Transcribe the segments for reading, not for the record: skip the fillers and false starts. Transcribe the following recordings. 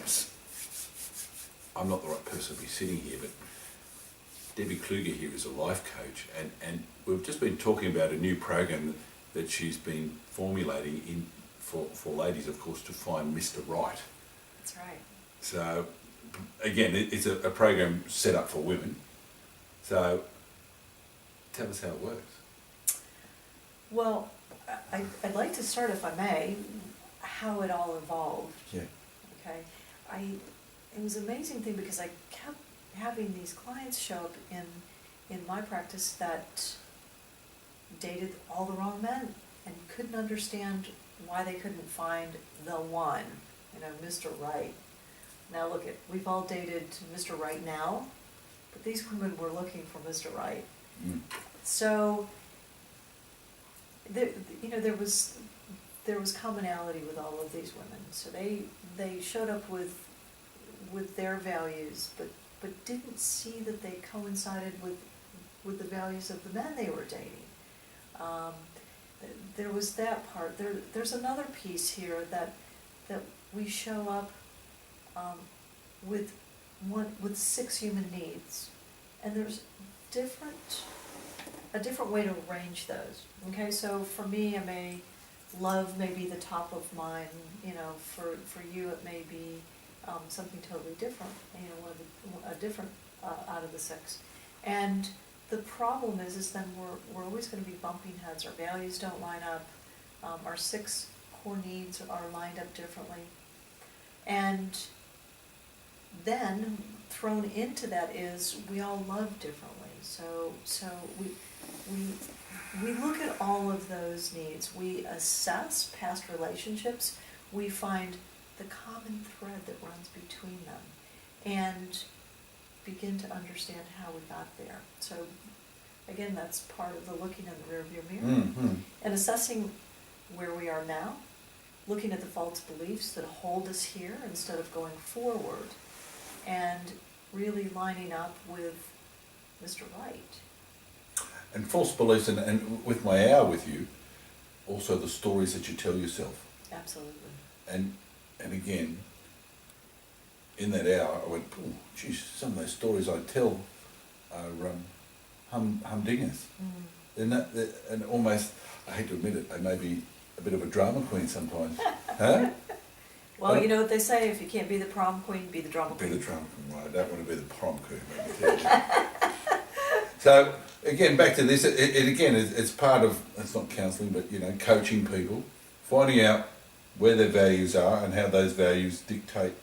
perhaps I'm not the right person to be sitting here, but Debbie Klugger here is a life coach, and we've just been talking about a new program that she's been formulating for ladies, of course, to find Mr. Right. That's right. So, again, it's a program set up for women. So, tell us how it works. Well, I'd like to start, if I may, how it all evolved. Yeah. Okay. It was an amazing thing because I kept having these clients show up in my practice that dated all the wrong men and couldn't understand why they couldn't find the one, Mr. Right. Now look, we've all dated Mr. Right now, but these women were looking for Mr. Right. Mm. So, there was commonality with all of these women. So they showed up with their values, but didn't see that they coincided with the values of the men they were dating. There was that part. There's another piece here that we show up with 6 human needs, and there's a different way to arrange those. Okay, so for me, love may be the top of mind. For you, it may be something totally different. A different out of the 6. And the problem is then we're always going to be bumping heads. Our values don't line up. Our 6 core needs are lined up differently. And then thrown into that is we all love differently. So we look at all of those needs. We assess past relationships. We find the common thread that runs between them and begin to understand how we got there. So again, that's part of the looking in the rearview mirror. Mm-hmm. And assessing where we are now, looking at the false beliefs that hold us here instead of going forward, and really lining up with Mr. Right. And false beliefs, and with my hour with you, also the stories that you tell yourself. Absolutely. And again, in that hour, I went, oh, geez, some of those stories I tell are humdingers. Mm. And almost, I hate to admit it, they may be a bit of a drama queen sometimes. Huh? Well, you know what they say, if you can't be the prom queen, be the drama queen. Be the drama queen, right? I don't want to be the prom queen, let me tell you. So, again, back to this, it's part of, it's not counselling, but, coaching people, finding out where their values are and how those values dictate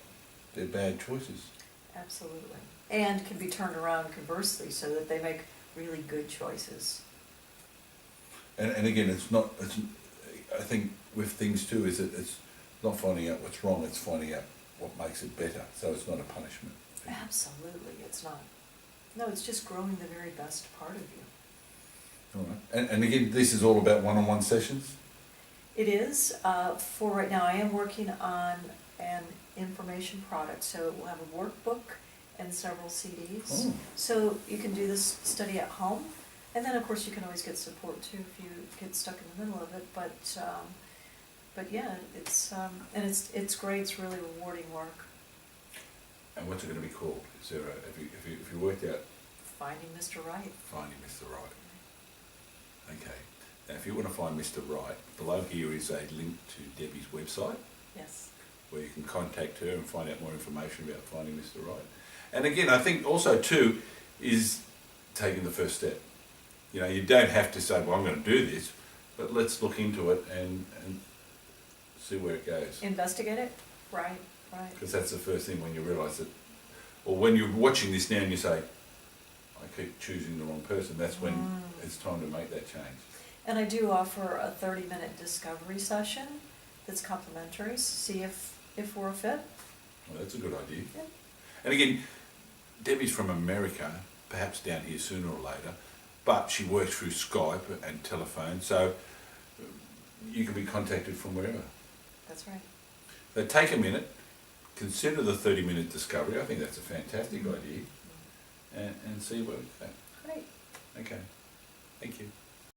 their bad choices. Absolutely. And can be turned around conversely so that they make really good choices. And again, I think with things too, is that it's not finding out what's wrong, it's finding out what makes it better. So it's not a punishment. Absolutely, it's not. No, it's just growing the very best part of you. All right. And again, this is all about one-on-one sessions? It is. For right now, I am working on an information product, so it will have a workbook and several CDs. Oh. So you can do this study at home, and then of course you can always get support too if you get stuck in the middle of it. But yeah, it's great. It's really rewarding work. And what's it going to be called? Is there if you worked out? Finding Mr. Right. Finding Mr. Right. Okay. Now, if you want to find Mr. Right, below here is a link to Debbie's website. Yes. Where you can contact her and find out more information about finding Mr. Right. And again, I think also too is taking the first step. You don't have to say, well, I'm going to do this, but let's look into it and see where it goes. Investigate it. Right. Because that's the first thing when you realise that, or when you're watching this now and you say, I keep choosing the wrong person, that's when it's time to make that change. And I do offer a 30-minute discovery session that's complimentary, see if we're a fit. Well, that's a good idea. Yeah. And again, Debbie's from America, perhaps down here sooner or later, but she works through Skype and telephone, so you can be contacted from wherever. That's right. So take a minute, consider the 30-minute discovery. I think that's a fantastic idea, and see where it's at. Great. Okay. Thank you.